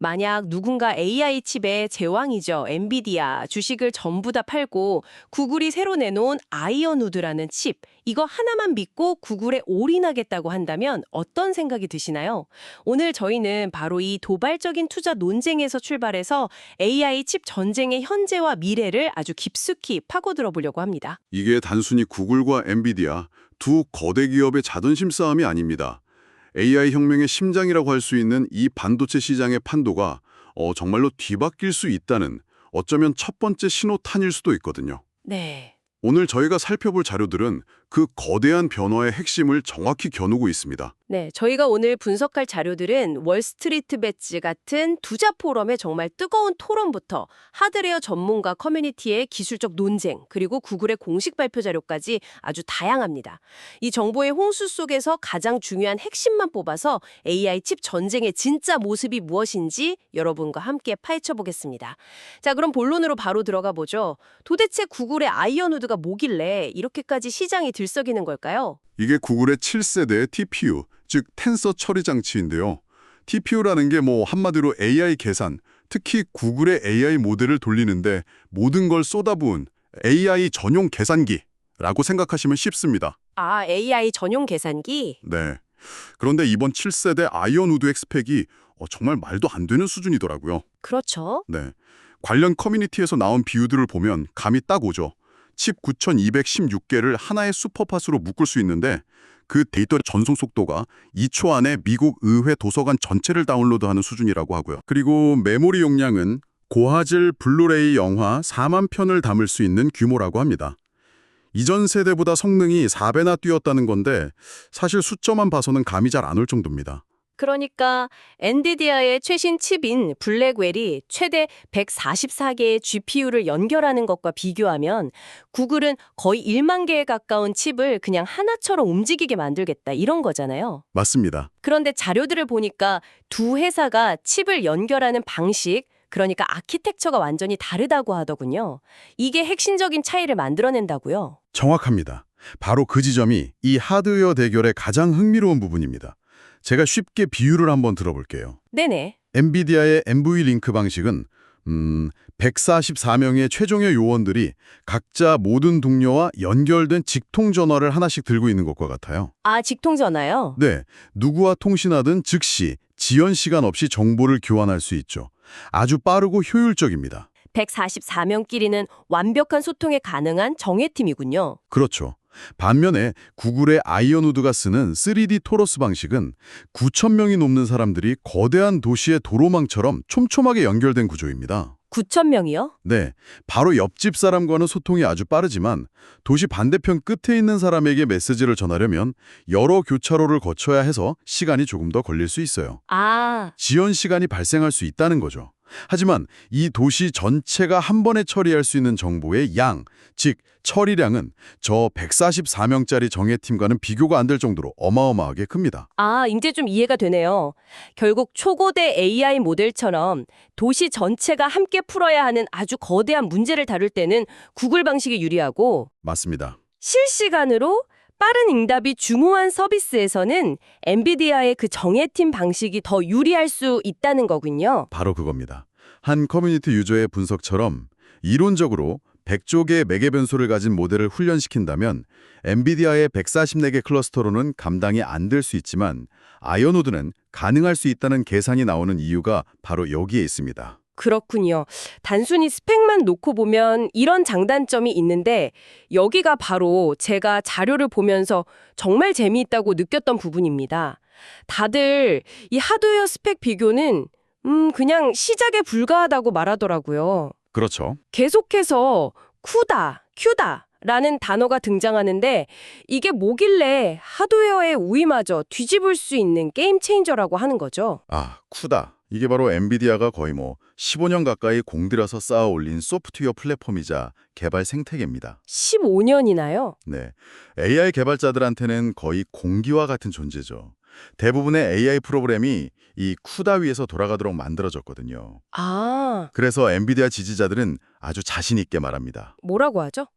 만약 누군가 AI 칩의 제왕이죠. 엔비디아 주식을 전부 다 팔고 구글이 새로 내놓은 아이언우드라는 칩, 이거 하나만 믿고 구글에 올인하겠다고 한다면 어떤 생각이 드시나요? 오늘 저희는 바로 이 도발적인 투자 논쟁에서 출발해서 AI 칩 전쟁의 현재와 미래를 아주 깊숙이 파고들어 보려고 합니다. 이게 단순히 구글과 엔비디아 두 거대 기업의 자존심 싸움이 아닙니다. AI 혁명의 심장이라고 할 수 있는 이 반도체 시장의 판도가 정말로 뒤바뀔 수 있다는 어쩌면 첫 번째 신호탄일 수도 있거든요. 네. 오늘 저희가 살펴볼 자료들은 그 거대한 변화의 핵심을 정확히 겨누고 있습니다. 네, 저희가 오늘 분석할 자료들은 월스트리트 배지 같은 투자 포럼의 정말 뜨거운 토론부터 하드웨어 전문가 커뮤니티의 기술적 논쟁, 그리고 구글의 공식 발표 자료까지 아주 다양합니다. 이 정보의 홍수 속에서 가장 중요한 핵심만 뽑아서 AI 칩 전쟁의 진짜 모습이 무엇인지 여러분과 함께 파헤쳐 보겠습니다. 자, 그럼 본론으로 바로 들어가 보죠. 도대체 구글의 아이언우드가 뭐길래 이렇게까지 시장이 들썩이는 걸까요? 이게 구글의 7세대 TPU, 즉 텐서 처리 장치인데요. TPU라는 게 한마디로 AI 계산, 특히 구글의 AI 모델을 돌리는데 모든 걸 쏟아부은 AI 전용 계산기라고 생각하시면 쉽습니다. 아, AI 전용 계산기? 네. 그런데 이번 7세대 아이언우드의 스펙이 정말 말도 안 되는 수준이더라고요. 그렇죠. 네. 관련 커뮤니티에서 나온 비유들을 보면 감이 딱 오죠. 칩 9216개를 하나의 슈퍼팟으로 묶을 수 있는데 그 데이터 전송 속도가 2초 안에 미국 의회 도서관 전체를 다운로드하는 수준이라고 하고요. 그리고 메모리 용량은 고화질 블루레이 영화 4만 편을 담을 수 있는 규모라고 합니다. 이전 세대보다 성능이 4배나 뛰었다는 건데 사실 숫자만 봐서는 감이 잘 안 올 정도입니다. 그러니까 엔비디아의 최신 칩인 블랙웰이 최대 144개의 GPU를 연결하는 것과 비교하면 구글은 거의 1만 개에 가까운 칩을 그냥 하나처럼 움직이게 만들겠다 이런 거잖아요. 맞습니다. 그런데 자료들을 보니까 두 회사가 칩을 연결하는 방식, 그러니까 아키텍처가 완전히 다르다고 하더군요. 이게 핵심적인 차이를 만들어낸다고요. 정확합니다. 바로 그 지점이 이 하드웨어 대결의 가장 흥미로운 부분입니다. 제가 쉽게 비유를 한번 들어볼게요. 네네. 엔비디아의 NV링크 방식은 144명의 최종의 요원들이 각자 모든 동료와 연결된 직통전화를 하나씩 들고 있는 것과 같아요. 아, 직통전화요? 네, 누구와 통신하든 즉시 지연 시간 없이 정보를 교환할 수 있죠. 아주 빠르고 효율적입니다. 144명끼리는 완벽한 소통이 가능한 정예팀이군요. 그렇죠. 반면에 구글의 아이언우드가 쓰는 3D 토러스 방식은 9,000명이 넘는 사람들이 거대한 도시의 도로망처럼 촘촘하게 연결된 구조입니다. 9,000명이요? 네, 바로 옆집 사람과는 소통이 아주 빠르지만 도시 반대편 끝에 있는 사람에게 메시지를 전하려면 여러 교차로를 거쳐야 해서 시간이 조금 더 걸릴 수 있어요. 아, 지연 시간이 발생할 수 있다는 거죠. 하지만 이 도시 전체가 한 번에 처리할 수 있는 정보의 양, 즉 처리량은 저 144명짜리 정예팀과는 비교가 안 될 정도로 어마어마하게 큽니다. 이제 좀 이해가 되네요. 결국 초고대 AI 모델처럼 도시 전체가 함께 풀어야 하는 아주 거대한 문제를 다룰 때는 구글 방식이 유리하고 맞습니다. 실시간으로 빠른 응답이 중요한 서비스에서는 엔비디아의 그 정예팀 방식이 더 유리할 수 있다는 거군요. 바로 그겁니다. 한 커뮤니티 유저의 분석처럼 이론적으로 100조 개의 매개 변수를 가진 모델을 훈련시킨다면 엔비디아의 144개 클러스터로는 감당이 안 될 수 있지만 아이언우드는 가능할 수 있다는 계산이 나오는 이유가 바로 여기에 있습니다. 그렇군요. 단순히 스펙만 놓고 보면 이런 장단점이 있는데 여기가 바로 제가 자료를 보면서 정말 재미있다고 느꼈던 부분입니다. 다들 이 하드웨어 스펙 비교는 그냥 시작에 불과하다고 말하더라고요. 그렇죠. 계속해서 큐다 라는 단어가 등장하는데 이게 뭐길래 하드웨어의 우위마저 뒤집을 수 있는 게임 체인저라고 하는 거죠. 쿠다. 이게 바로 엔비디아가 거의 15년 가까이 공들여서 쌓아 올린 소프트웨어 플랫폼이자 개발 생태계입니다. 15년이나요? 네, AI 개발자들한테는 거의 공기와 같은 존재죠. 대부분의 AI 프로그램이 이 쿠다 위에서 돌아가도록 만들어졌거든요. 아, 그래서 엔비디아 지지자들은 아주 자신 있게 말합니다. 뭐라고 하죠?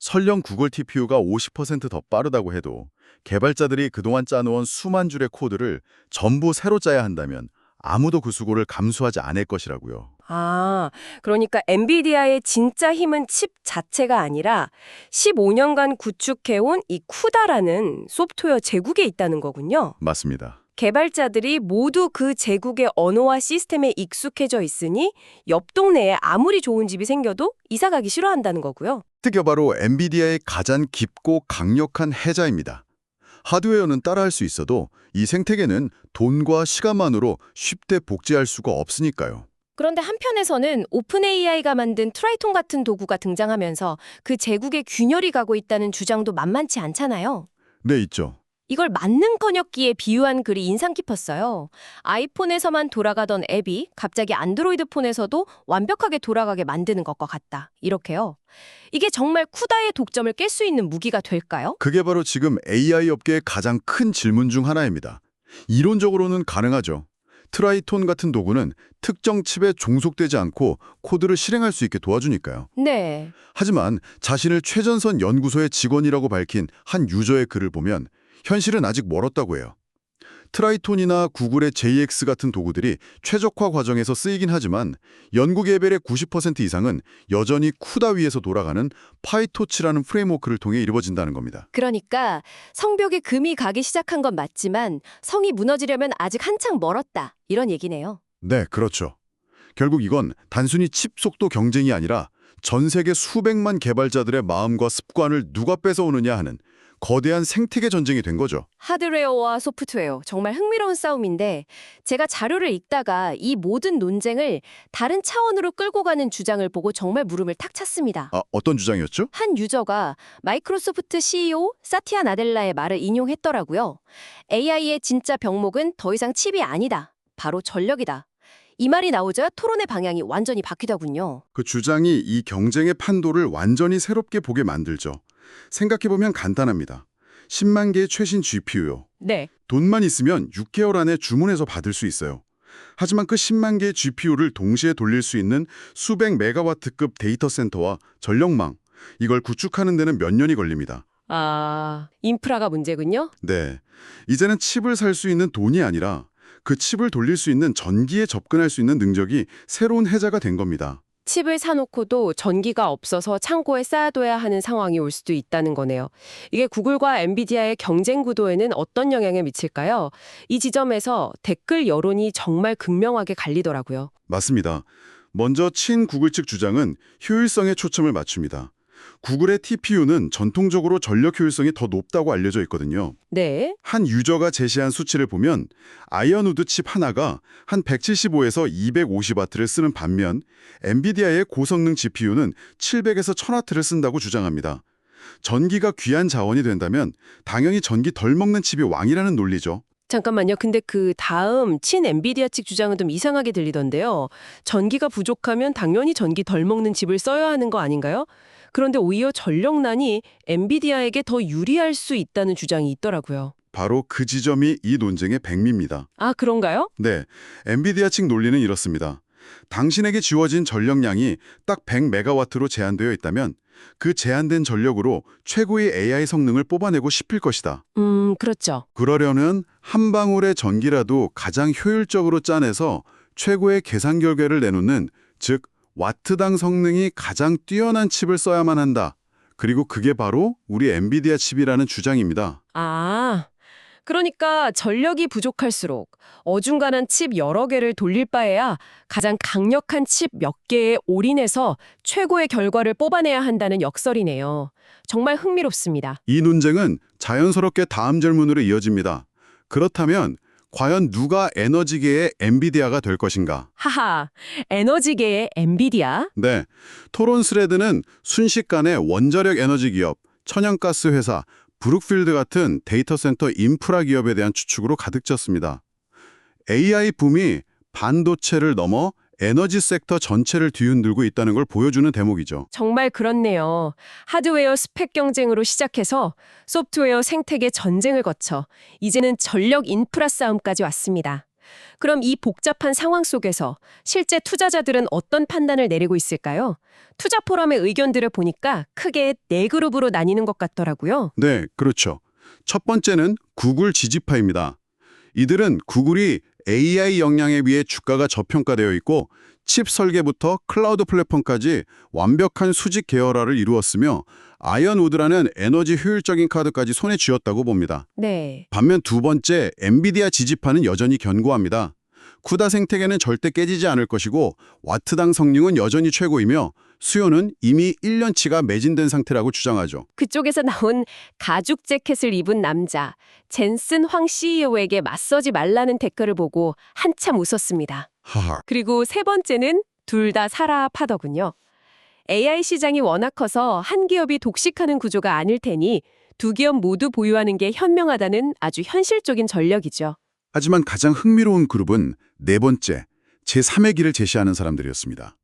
설령 구글 TPU가 50%더 빠르다고 해도 개발자들이 그동안 짜놓은 수만 줄의 코드를 전부 새로 짜야 한다면 아무도 그 수고를 감수하지 않을 것이라고요. 아, 그러니까 엔비디아의 진짜 힘은 칩 자체가 아니라 15년간 구축해온 이 쿠다라는 소프트웨어 제국에 있다는 거군요. 맞습니다. 개발자들이 모두 그 제국의 언어와 시스템에 익숙해져 있으니 옆 동네에 아무리 좋은 집이 생겨도 이사 가기 싫어한다는 거고요. 그게 바로 엔비디아의 가장 깊고 강력한 해자입니다. 하드웨어는 따라할 수 있어도 이 생태계는 돈과 시간만으로 쉽게 복제할 수가 없으니까요. 그런데 한편에서는 오픈 AI가 만든 트라이톤 같은 도구가 등장하면서 그 제국에 균열이 가고 있다는 주장도 만만치 않잖아요. 네, 있죠. 이걸 만능 번역기에 비유한 글이 인상 깊었어요. 아이폰에서만 돌아가던 앱이 갑자기 안드로이드 폰에서도 완벽하게 돌아가게 만드는 것과 같다. 이렇게요. 이게 정말 쿠다의 독점을 깰 수 있는 무기가 될까요? 그게 바로 지금 AI 업계의 가장 큰 질문 중 하나입니다. 이론적으로는 가능하죠. 트라이톤 같은 도구는 특정 칩에 종속되지 않고 코드를 실행할 수 있게 도와주니까요. 네. 하지만 자신을 최전선 연구소의 직원이라고 밝힌 한 유저의 글을 보면 현실은 아직 멀었다고 해요. 트라이톤이나 구글의 JX 같은 도구들이 최적화 과정에서 쓰이긴 하지만 연구 개발의 90% 이상은 여전히 쿠다 위에서 돌아가는 파이토치라는 프레임워크를 통해 이루어진다는 겁니다. 그러니까 성벽에 금이 가기 시작한 건 맞지만 성이 무너지려면 아직 한창 멀었다. 이런 얘기네요. 네, 그렇죠. 결국 이건 단순히 칩 속도 경쟁이 아니라 전 세계 수백만 개발자들의 마음과 습관을 누가 뺏어오느냐 하는 거대한 생태계 전쟁이 된 거죠. 하드웨어와 소프트웨어, 정말 흥미로운 싸움인데 제가 자료를 읽다가 이 모든 논쟁을 다른 차원으로 끌고 가는 주장을 보고 정말 물음을 탁 찼습니다. 아, 어떤 주장이었죠? 한 유저가 마이크로소프트 CEO 사티아 나델라의 말을 인용했더라고요. AI의 진짜 병목은 더 이상 칩이 아니다. 바로 전력이다. 이 말이 나오자 토론의 방향이 완전히 바뀌더군요. 그 주장이 이 경쟁의 판도를 완전히 새롭게 보게 만들죠. 생각해보면 간단합니다. 10만 개의 최신 GPU요. 네. 돈만 있으면 6개월 안에 주문해서 받을 수 있어요. 하지만 그 10만 개의 GPU를 동시에 돌릴 수 있는 수백 메가와트급 데이터 센터와 전력망, 이걸 구축하는 데는 몇 년이 걸립니다. 아, 인프라가 문제군요. 네, 이제는 칩을 살 수 있는 돈이 아니라 그 칩을 돌릴 수 있는 전기에 접근할 수 있는 능력이 새로운 해자가 된 겁니다. 칩을 사놓고도 전기가 없어서 창고에 쌓아둬야 하는 상황이 올 수도 있다는 거네요. 이게 구글과 엔비디아의 경쟁 구도에는 어떤 영향을 미칠까요? 이 지점에서 댓글 여론이 정말 극명하게 갈리더라고요. 맞습니다. 먼저 친구글 측 주장은 효율성에 초점을 맞춥니다. 구글의 TPU는 전통적으로 전력 효율성이 더 높다고 알려져 있거든요. 네. 한 유저가 제시한 수치를 보면 아이언우드 칩 하나가 한 175에서 250W를 쓰는 반면 엔비디아의 고성능 GPU는 700에서 1000W를 쓴다고 주장합니다. 전기가 귀한 자원이 된다면 당연히 전기 덜 먹는 칩이 왕이라는 논리죠. 잠깐만요. 근데 그 다음 친 엔비디아 측 주장은 좀 이상하게 들리던데요. 전기가 부족하면 당연히 전기 덜 먹는 칩을 써야 하는 거 아닌가요? 그런데 오히려 전력난이 엔비디아에게 더 유리할 수 있다는 주장이 있더라고요. 바로 그 지점이 이 논쟁의 백미입니다. 아, 그런가요? 네, 엔비디아 측 논리는 이렇습니다. 당신에게 주어진 전력량이 딱 100메가와트로 제한되어 있다면 그 제한된 전력으로 최고의 AI 성능을 뽑아내고 싶을 것이다. 그렇죠. 그러려는 한 방울의 전기라도 가장 효율적으로 짜내서 최고의 계산 결과를 내놓는, 즉 와트당 성능이 가장 뛰어난 칩을 써야만 한다. 그리고 그게 바로 우리 엔비디아 칩이라는 주장입니다. 아, 그러니까 전력이 부족할수록 어중간한 칩 여러 개를 돌릴 바에야 가장 강력한 칩 몇 개에 올인해서 최고의 결과를 뽑아내야 한다는 역설이네요. 정말 흥미롭습니다. 이 논쟁은 자연스럽게 다음 질문으로 이어집니다. 그렇다면 과연 누가 에너지계의 엔비디아가 될 것인가? 하하, 에너지계의 엔비디아? 네, 토론 스레드는 순식간에 원자력 에너지 기업, 천연가스 회사, 브룩필드 같은 데이터 센터 인프라 기업에 대한 추측으로 가득 찼습니다. AI 붐이 반도체를 넘어 에너지 섹터 전체를 뒤흔들고 있다는 걸 보여주는 대목이죠. 정말 그렇네요. 하드웨어 스펙 경쟁으로 시작해서 소프트웨어 생태계 전쟁을 거쳐 이제는 전력 인프라 싸움까지 왔습니다. 그럼 이 복잡한 상황 속에서 실제 투자자들은 어떤 판단을 내리고 있을까요? 투자 포럼의 의견들을 보니까 크게 4그룹으로 나뉘는 것 같더라고요. 네, 그렇죠. 첫 번째는 구글 지지파입니다. 이들은 구글이 AI 역량에 비해 주가가 저평가되어 있고 칩 설계부터 클라우드 플랫폼까지 완벽한 수직 계열화를 이루었으며 아이언우드라는 에너지 효율적인 카드까지 손에 쥐었다고 봅니다. 네. 반면 두 번째, 엔비디아 지지파는 여전히 견고합니다. 쿠다 생태계는 절대 깨지지 않을 것이고 와트당 성능은 여전히 최고이며 수요는 이미 1년치가 매진된 상태라고 주장하죠. 그쪽에서 나온 가죽 재킷을 입은 남자, 젠슨 황 CEO에게 맞서지 말라는 댓글을 보고 한참 웃었습니다. 하하. 그리고 세 번째는 둘 다 사라 파더군요. AI 시장이 워낙 커서 한 기업이 독식하는 구조가 아닐 테니 두 기업 모두 보유하는 게 현명하다는 아주 현실적인 전략이죠. 하지만 가장 흥미로운 그룹은 네 번째, 제3의 길을 제시하는 사람들이었습니다.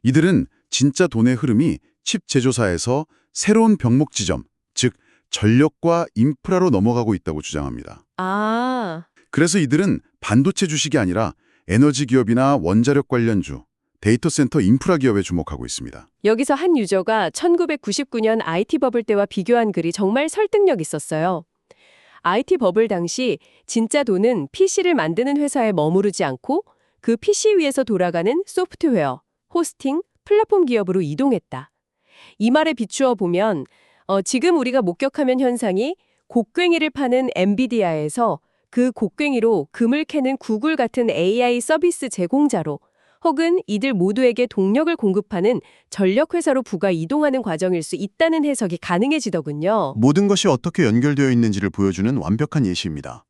이들은 진짜 돈의 흐름이 칩 제조사에서 새로운 병목 지점, 즉 전력과 인프라로 넘어가고 있다고 주장합니다. 아, 그래서 이들은 반도체 주식이 아니라 에너지 기업이나 원자력 관련주, 데이터 센터 인프라 기업에 주목하고 있습니다. 여기서 한 유저가 1999년 IT 버블 때와 비교한 글이 정말 설득력 있었어요. IT 버블 당시 진짜 돈은 PC를 만드는 회사에 머무르지 않고 그 PC 위에서 돌아가는 소프트웨어, 호스팅, 플랫폼 기업으로 이동했다. 이 말에 비추어 보면 지금 우리가 목격하면 현상이 곡괭이를 파는 엔비디아에서 그 곡괭이로 금을 캐는 구글 같은 AI 서비스 제공자로 혹은 이들 모두에게 동력을 공급하는 전력회사로 부가 이동하는 과정일 수 있다는 해석이 가능해지더군요. 모든 것이 어떻게 연결되어 있는지를 보여주는 완벽한 예시입니다.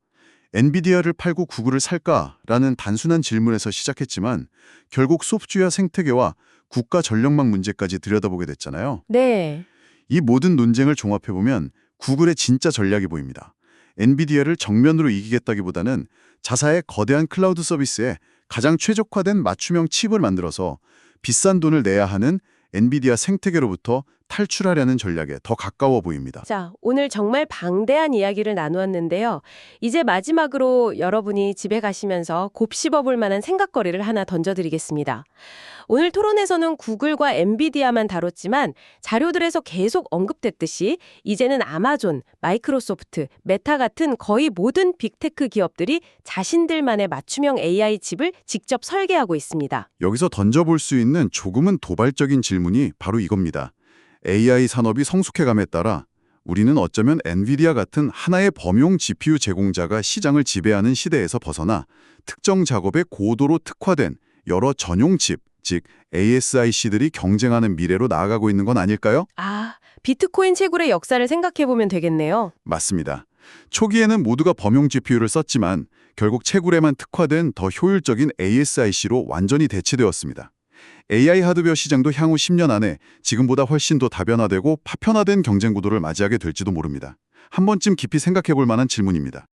엔비디아를 팔고 구글을 살까라는 단순한 질문에서 시작했지만 결국 소프트웨어 생태계와 국가 전력망 문제까지 들여다보게 됐잖아요. 네. 이 모든 논쟁을 종합해보면 구글의 진짜 전략이 보입니다. 엔비디아를 정면으로 이기겠다기보다는 자사의 거대한 클라우드 서비스에 가장 최적화된 맞춤형 칩을 만들어서 비싼 돈을 내야 하는 엔비디아 생태계로부터 탈출하려는 전략에 더 가까워 보입니다. 자, 오늘 정말 방대한 이야기를 나누었는데요. 이제 마지막으로 여러분이 집에 가시면서 곱씹어 볼 만한 생각거리를 하나 던져드리겠습니다. 오늘 토론에서는 구글과 엔비디아만 다뤘지만 자료들에서 계속 언급됐듯이 이제는 아마존, 마이크로소프트, 메타 같은 거의 모든 빅테크 기업들이 자신들만의 맞춤형 AI 칩을 직접 설계하고 있습니다. 여기서 던져볼 수 있는 조금은 도발적인 질문이 바로 이겁니다. AI 산업이 성숙해감에 따라 우리는 어쩌면 엔비디아 같은 하나의 범용 GPU 제공자가 시장을 지배하는 시대에서 벗어나 특정 작업에 고도로 특화된 여러 전용 칩, 즉 ASIC들이 경쟁하는 미래로 나아가고 있는 건 아닐까요? 아, 비트코인 채굴의 역사를 생각해보면 되겠네요. 맞습니다. 초기에는 모두가 범용 GPU를 썼지만 결국 채굴에만 특화된 더 효율적인 ASIC로 완전히 대체되었습니다. AI 하드웨어 시장도 향후 10년 안에 지금보다 훨씬 더 다변화되고 파편화된 경쟁 구도를 맞이하게 될지도 모릅니다. 한 번쯤 깊이 생각해 볼 만한 질문입니다.